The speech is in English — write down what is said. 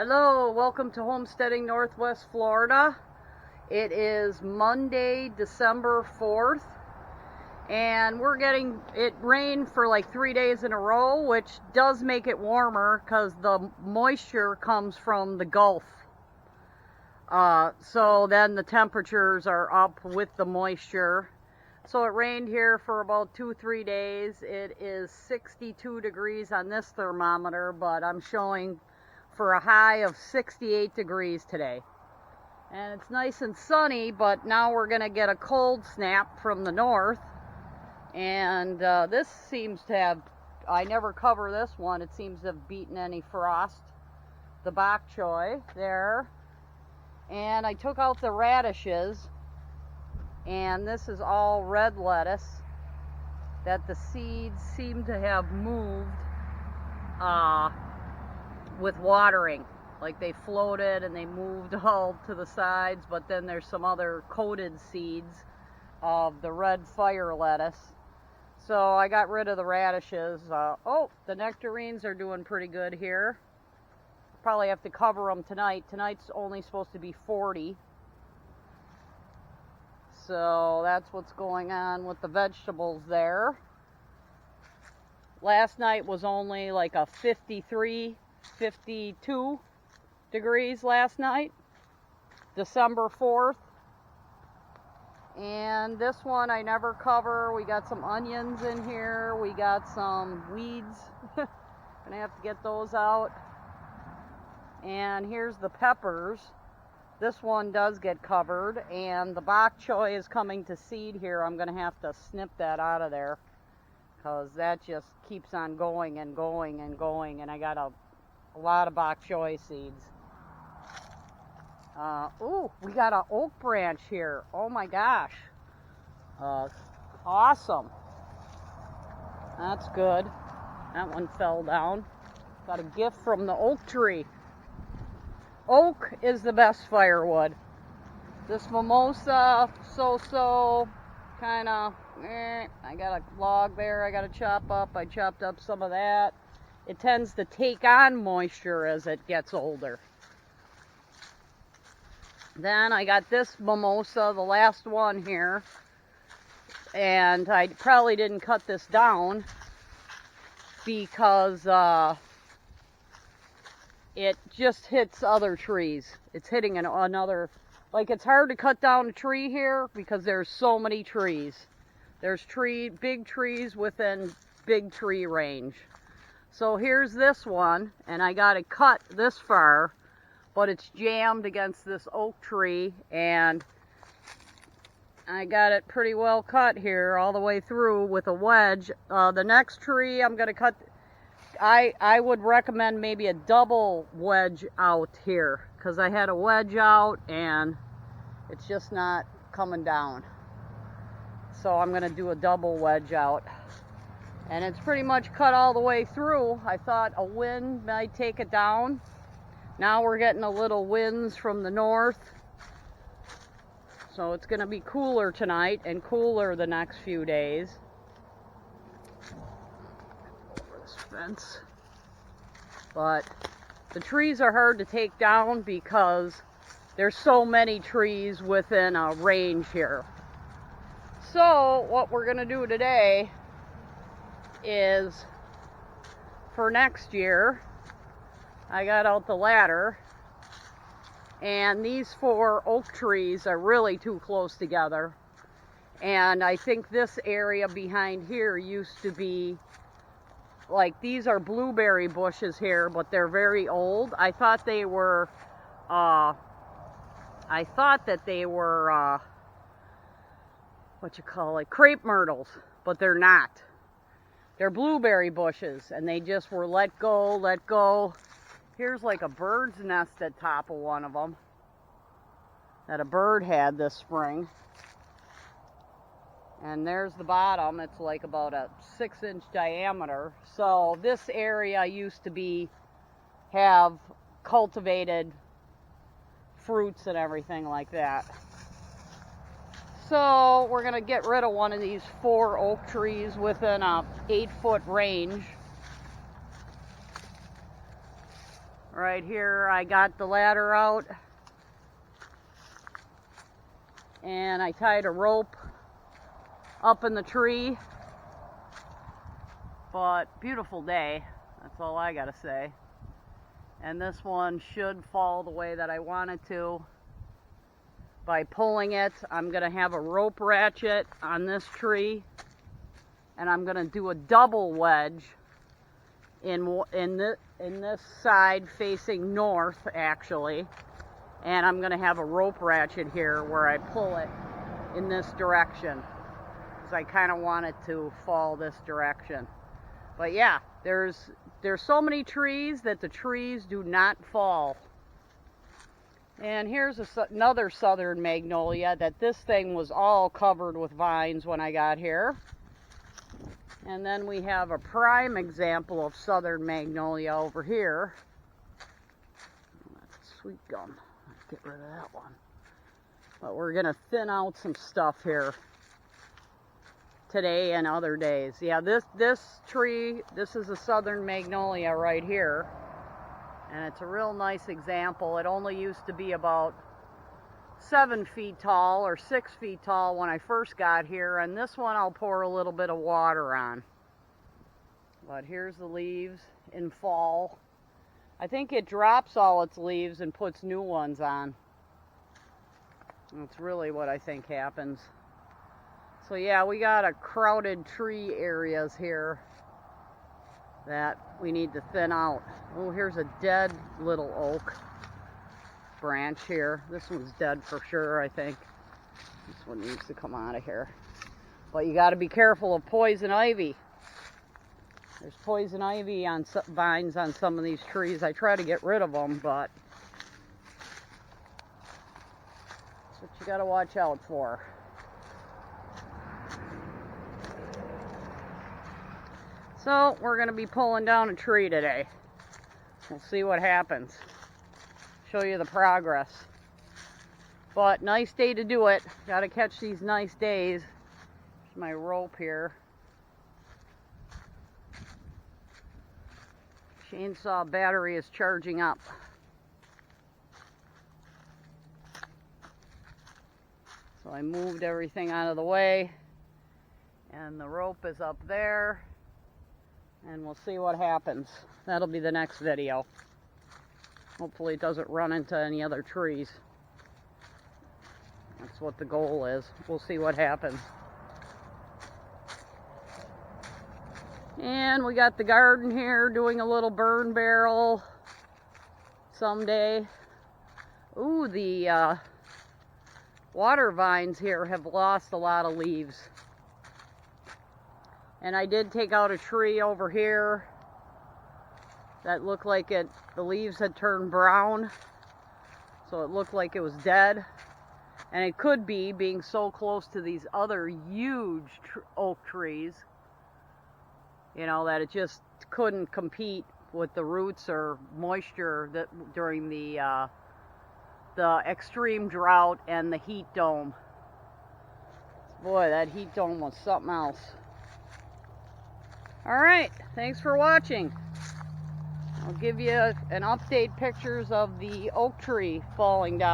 Hello, welcome to Homesteading Northwest Florida. It is Monday, December 4th, and it rained for like 3 days in a row, which does make it warmer because the moisture comes from the Gulf. So then the temperatures are up with the moisture. So it rained here for about 2-3 days. It is 62 degrees on this thermometer, but I'm showing for a high of 68 degrees today. And it's nice and sunny, but now we're going to get a cold snap from the north. And this seems to have, I never cover this one, it seems to have beaten any frost. The bok choy there. And I took out the radishes, and this is all red lettuce that the seeds seem to have moved with watering. Like they floated and they moved all to the sides, but then there's some other coated seeds of the red fire lettuce. So I got rid of the radishes. Oh, the nectarines are doing pretty good here. Probably have to cover them tonight. Tonight's only supposed to be 40. So that's what's going on with the vegetables there. Last night was only like a 53, 52 degrees last night, December 4th. And this one I never cover. We got some onions in here. We got some weeds. Gonna have to get those out. And here's the peppers. This one does get covered, and the bok choy is coming to seed here. I'm gonna have to snip that out of there because that just keeps on going and going and going, and I got a lot of bok choy seeds. Ooh, we got an oak branch here. Oh my gosh. Awesome. That's good. That one fell down. Got a gift from the oak tree. Oak is the best firewood. This mimosa, so-so, kind of, I got a log there I got to chop up. I chopped up some of that. It tends to take on moisture as it gets older. Then I got this mimosa, the last one here, and I probably didn't cut this down because it just hits other trees. It's hitting another, like it's hard to cut down a tree here because there's so many trees. There's big trees within big tree range. So here's this one, and I got it cut this far, but it's jammed against this oak tree, and I got it pretty well cut here all the way through with a wedge. The next tree I'm gonna cut, I would recommend maybe a double wedge out here because I had a wedge out and it's just not coming down. So I'm gonna do a double wedge out. And it's pretty much cut all the way through. I thought a wind might take it down. Now we're getting a little winds from the north. So it's gonna be cooler tonight and cooler the next few days. Over this fence. But the trees are hard to take down because there's so many trees within a range here. So what we're gonna do today is, for next year, I got out the ladder, and these 4 oak trees are really too close together, and I think this area behind here used to be, like, these are blueberry bushes here, but they're very old. I thought they were crepe myrtles, but they're not. They're blueberry bushes, and they just were let go. Here's like a bird's nest at top of one of them that a bird had this spring. And there's the bottom. It's like about a 6-inch diameter. So this area used to have cultivated fruits and everything like that. So we're gonna get rid of one of these 4 oak trees within a 8-foot range. right here. I got the ladder out and I tied a rope up in the tree. But beautiful day, that's all I gotta say. And this one should fall the way that I want it to. By pulling it, I'm gonna have a rope ratchet on this tree, and I'm gonna do a double wedge in this side facing north, actually. And I'm gonna have a rope ratchet here where I pull it in this direction. So I kind of want it to fall this direction. But yeah, there's so many trees that the trees do not fall. And here's another Southern Magnolia that this thing was all covered with vines when I got here. And then we have a prime example of Southern Magnolia over here. That's a sweet gum. Let's get rid of that one. But we're gonna thin out some stuff here today and other days. Yeah, this tree, this is a Southern Magnolia right here, and it's a real nice example. It only used to be about 7 feet tall or 6 feet tall when I first got here, and this one I'll pour a little bit of water on. But here's the leaves in fall. I think it drops all its leaves and puts new ones on. That's really what I think happens. So yeah, we got a crowded tree areas here that we need to thin out. Oh, here's a dead little oak branch here. This one's dead for sure, I think. This one needs to come out of here. But you got to be careful of poison ivy. There's poison ivy on vines on some of these trees. I try to get rid of them, but that's what you got to watch out for. So we're going to be pulling down a tree today. We'll see what happens. Show you the progress. But nice day to do it. Got to catch these nice days. Here's my rope here. Chainsaw battery is charging up. So I moved everything out of the way. And the rope is up there. And we'll see what happens. That'll be the next video. Hopefully it doesn't run into any other trees. That's what the goal is. We'll see what happens. And we got the garden here doing a little burn barrel someday. Ooh, the water vines here have lost a lot of leaves. And I did take out a tree over here that looked like the leaves had turned brown. So it looked like it was dead. And it could be, being so close to these other huge oak trees, you know, that it just couldn't compete with the roots or moisture that during the extreme drought and the heat dome. Boy, that heat dome was something else. Alright, thanks for watching. I'll give you an update pictures of the oak tree falling down.